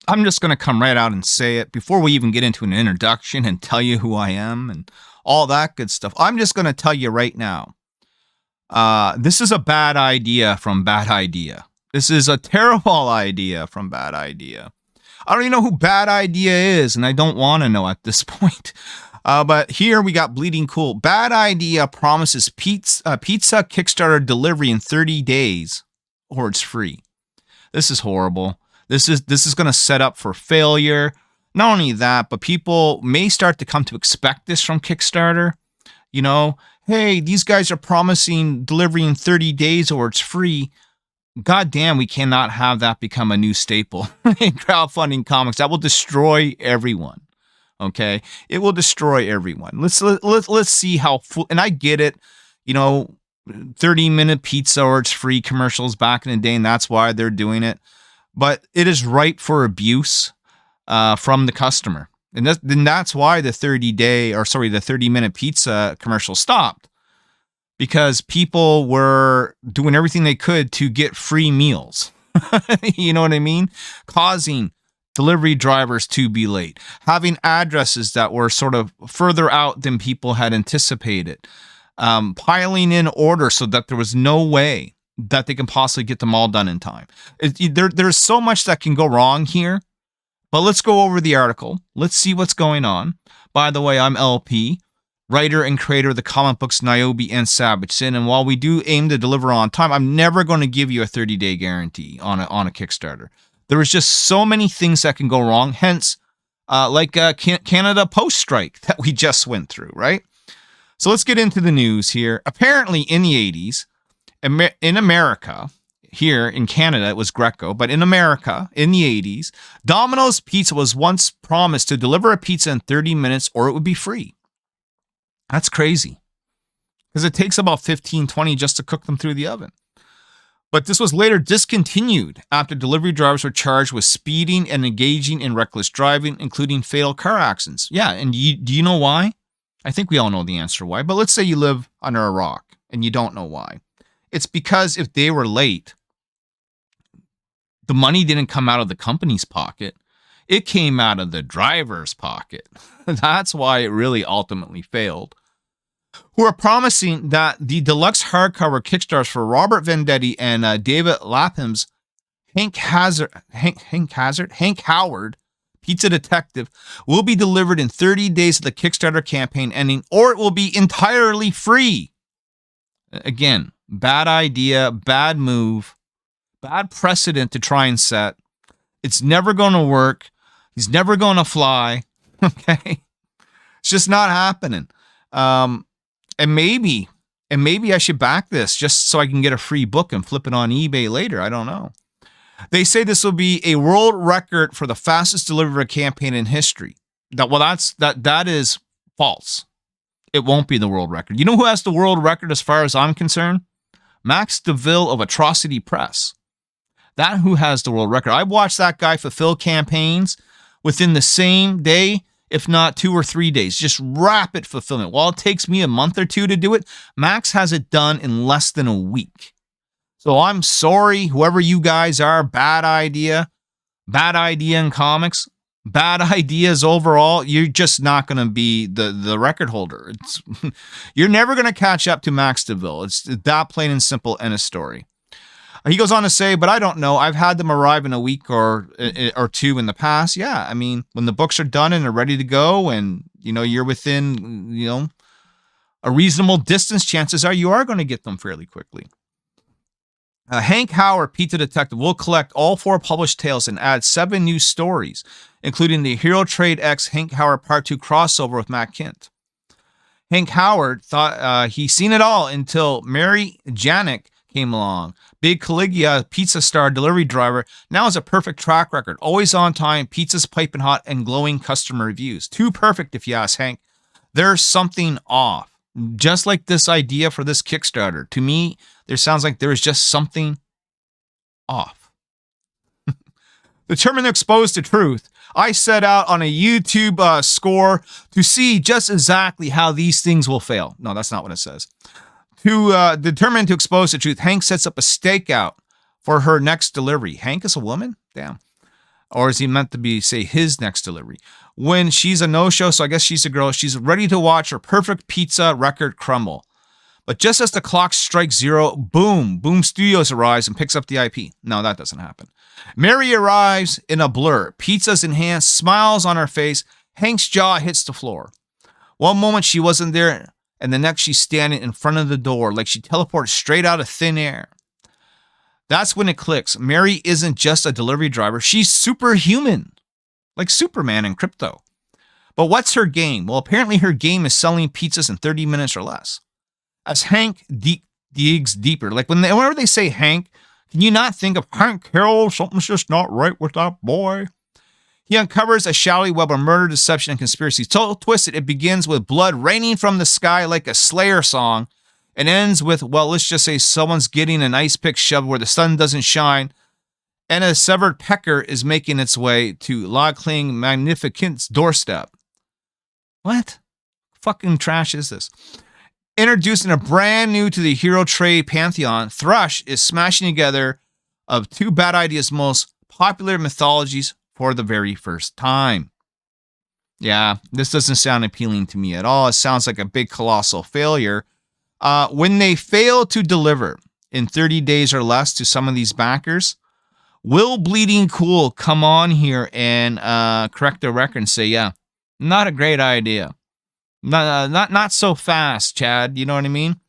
I'm just going to come right out and say it before we even get into an introduction and tell you who I am and all that good stuff. I'm just going to tell you right now. This is a bad idea from Bad Idea. This is a terrible idea from Bad Idea. I don't even know who Bad Idea is, and I don't want to know at this point. But here we got Bleeding Cool. Bad Idea promises pizza Kickstarter delivery in 30 days, or it's free. This is horrible. This is going to set up for failure. Not only that, but people may start to come to expect this from Kickstarter. You know, hey, these guys are promising delivery in 30 days or it's free. God damn, we cannot have that become a new staple in crowdfunding comics. That will destroy everyone. Okay, it will destroy everyone. Let's see how. And I get it. You know, 30-minute pizza or it's free commercials back in the day, and that's why they're doing it. But it is ripe for abuse from the customer, and that's why the 30-minute pizza commercial stopped. Because people were doing everything they could to get free meals. You know what I mean? Causing delivery drivers to be late. Having addresses that were sort of further out than people had anticipated. Piling in orders so that there was no way that they can possibly get them all done in time. There's so much that can go wrong here. But let's go over the article. Let's see what's going on. By the way, I'm LP. Writer and creator of the comic books Nyobi and Savage Sin, and while we do aim to deliver on time, I'm never going to give you a 30-day guarantee on a Kickstarter. There is just so many things that can go wrong, hence, Canada Post strike that we just went through, right? So let's get into the news here. Apparently, in the 80s, in America, here in Canada, it was Greco, but in America, in the 80s, Domino's Pizza was once promised to deliver a pizza in 30 minutes or it would be free. That's crazy because it takes about 15, 20 just to cook them through the oven. But this was later discontinued after delivery drivers were charged with speeding and engaging in reckless driving, including fatal car accidents. Yeah, and do you know why? I think we all know the answer why, but let's say you live under a rock and you don't know why. It's because if they were late, the money didn't come out of the company's pocket. It came out of the driver's pocket. That's why it really ultimately failed. Who are promising that the deluxe hardcover Kickstarters for Robert Venditti and David Lapham's Hank Howard, Pizza Detective, will be delivered in 30 days of the Kickstarter campaign ending, or it will be entirely free. Again, bad idea, bad move, bad precedent to try and set. It's never going to work. He's never going to fly. Okay. It's just not happening. And maybe I should back this just so I can get a free book and flip it on eBay later. I don't know. They say this will be a world record for the fastest delivery campaign in history. That is false. It won't be the world record. You know who has the world record as far as I'm concerned? Max DeVille of Atrocity Press. That who has the world record. I watched that guy fulfill campaigns within the same day, if not 2 or 3 days. Just rapid fulfillment. While it takes me a month or two to do it, Max has it done in less than a week. So I'm sorry, whoever you guys are, bad idea in comics, bad ideas overall. You're just not going to be the record holder. You're never going to catch up to Max DeVille. It's that plain and simple, end of story. He goes on to say, but I don't know. I've had them arrive in a week or two in the past. Yeah, I mean, when the books are done and are ready to go and, you're within, a reasonable distance, chances are you are going to get them fairly quickly. Hank Howard, Pizza Detective, will collect all 4 published tales and add 7 new stories, including the Hero Trade X Hank Howard Part 2 crossover with Matt Kint. Hank Howard thought he'd seen it all until Mary Janik came along. Big Caligula, pizza star delivery driver, now has a perfect track record. Always on time, pizzas piping hot, and glowing customer reviews. Too perfect, if you ask Hank. There's something off. Just like this idea for this Kickstarter. To me, there sounds like there is just something off. Determined to expose the truth, I set out on a YouTube score to see just exactly how these things will fail. No, that's not what it says. To determine to expose the truth, Hank sets up a stakeout for her next delivery. Hank is a woman? Damn. Or is he meant to be, say, his next delivery? When she's a no-show, so I guess she's a girl, she's ready to watch her perfect pizza record crumble. But just as the clock strikes 0, boom, Boom Studios arrives and picks up the IP. No, that doesn't happen. Mary arrives in a blur. Pizza's in hand, smiles on her face. Hank's jaw hits the floor. One moment she wasn't there, and the next she's standing in front of the door like she teleported straight out of thin air. That's when it clicks. Mary isn't just a delivery driver. She's superhuman, like Superman in Crypto. But what's her game? Well, apparently her game is selling pizzas in 30 minutes or less. As Hank digs deeper, like whenever they say Hank, can you not think of Hank Carroll? Something's just not right with that boy. He uncovers a shadowy web of murder, deception, and conspiracy. So twisted, it begins with blood raining from the sky like a Slayer song, and ends with, well, let's just say someone's getting an ice pick shoved where the sun doesn't shine, and a severed pecker is making its way to Lapham Magnificent's doorstep. What fucking trash is this? Introducing a brand new to the hero trade pantheon, Thrush is smashing together of two Bad Ideas' most popular mythologies for the very first time. Yeah, this doesn't sound appealing to me at all. It sounds like a big colossal failure. When they fail to deliver in 30 days or less to some of these backers, will Bleeding Cool come on here and correct the record and say, yeah, not a great idea. Not so fast, Chad. You know what I mean?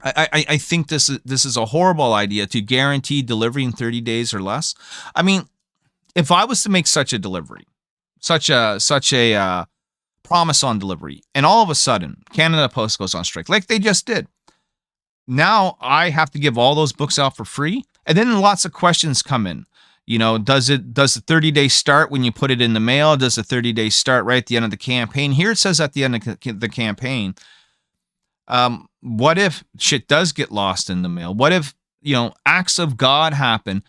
I think this is a horrible idea to guarantee delivery in 30 days or less. I mean, if I was to make such a delivery, such a promise on delivery, and all of a sudden Canada Post goes on strike, like they just did, now I have to give all those books out for free, and then lots of questions come in. You know, does the 30-day start when you put it in the mail? Does the 30-day start right at the end of the campaign? Here it says at the end of the campaign. What if shit does get lost in the mail? What if, acts of God happen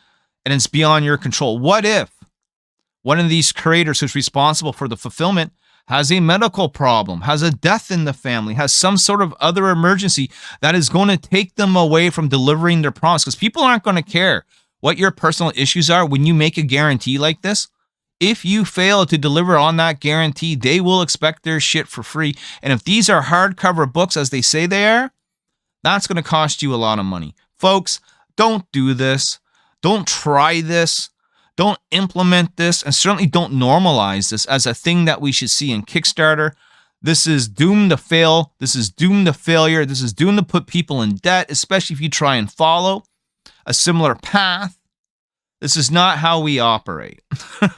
and it's beyond your control? What if one of these creators who's responsible for the fulfillment has a medical problem, has a death in the family, has some sort of other emergency that is going to take them away from delivering their promise? Because people aren't going to care what your personal issues are when you make a guarantee like this. If you fail to deliver on that guarantee, they will expect their shit for free. And if these are hardcover books, as they say they are, that's going to cost you a lot of money. Folks, don't do this. Don't try this. Don't implement this. And certainly don't normalize this as a thing that we should see in Kickstarter. This is doomed to fail. This is doomed to failure. This is doomed to put people in debt, especially if you try and follow a similar path. This is not how we operate.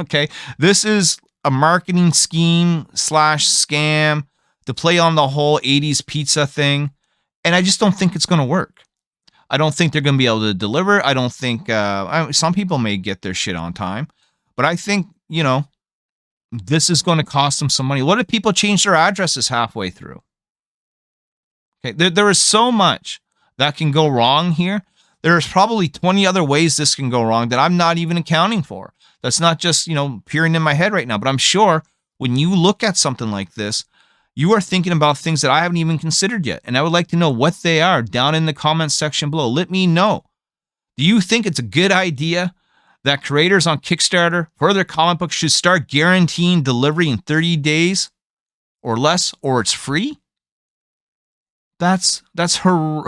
Okay? This is a marketing scheme / scam to play on the whole 80s pizza thing. And I just don't think it's going to work. I don't think they're going to be able to deliver. I don't think some people may get their shit on time, but I think, this is going to cost them some money. What if people change their addresses halfway through? Okay, there is so much that can go wrong here. There's probably 20 other ways this can go wrong that I'm not even accounting for. That's not just, peering in my head right now, but I'm sure when you look at something like this, you are thinking about things that I haven't even considered yet. And I would like to know what they are down in the comments section below. Let me know. Do you think it's a good idea that creators on Kickstarter for their comic books should start guaranteeing delivery in 30 days or less, or it's free? That's her.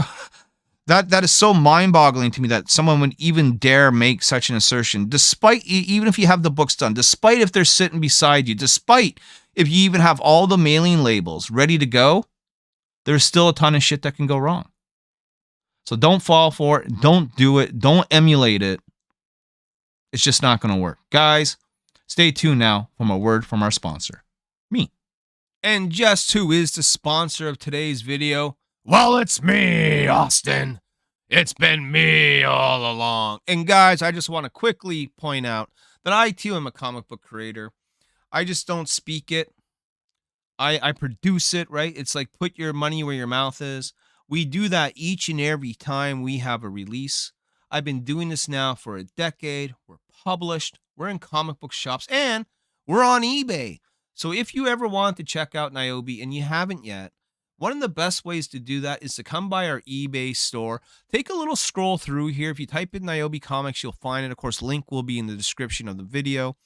That is so mind-boggling to me that someone would even dare make such an assertion, despite, even if you have the books done, despite if they're sitting beside you, despite if you even have all the mailing labels ready to go, there's still a ton of shit that can go wrong. So don't fall for it. Don't do it. Don't emulate it. It's just not going to work. Guys, stay tuned now for a word from our sponsor, me. And just who is the sponsor of today's video? Well, it's me, Austin. It's been me all along. And guys, I just want to quickly point out that I too am a comic book creator. I just don't speak it. I produce it, right? It's like put your money where your mouth is. We do that each and every time we have a release. I've been doing this now for a decade. We're published. We're in comic book shops. And we're on eBay. So if you ever want to check out Nyobi and you haven't yet, One of the best ways to do that is to come by our eBay store. Take a little scroll through here. If you type in Nyobi Comics, you'll find it. Of course, link will be in the description of the video.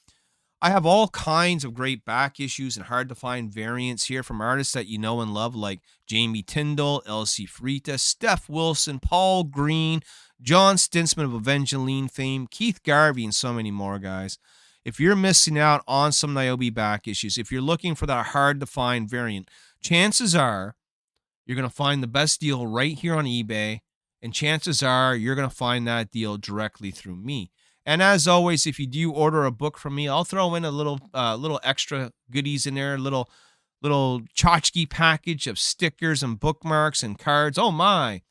I have all kinds of great back issues and hard to find variants here from artists that you know and love, like Jamie Tyndall, Elsie Frita, Steph Wilson, Paul Green, John Stinsman of Evangeline fame, Keith Garvey, and so many more, guys. If you're missing out on some Nyobi back issues, if you're looking for that hard to find variant, chances are you're going to find the best deal right here on eBay, and chances are you're going to find that deal directly through me. And as always, if you do order a book from me, I'll throw in a little extra goodies in there, little tchotchke package of stickers and bookmarks and cards. Oh my.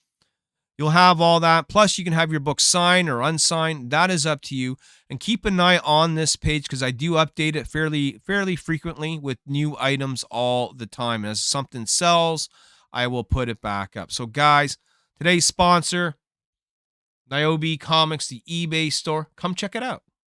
You'll have all that. Plus, you can have your book signed or unsigned. That is up to you. And keep an eye on this page because I do update it fairly frequently with new items all the time. And as something sells, I will put it back up. So, guys, today's sponsor, Nyobi Comics, the eBay store. Come check it out.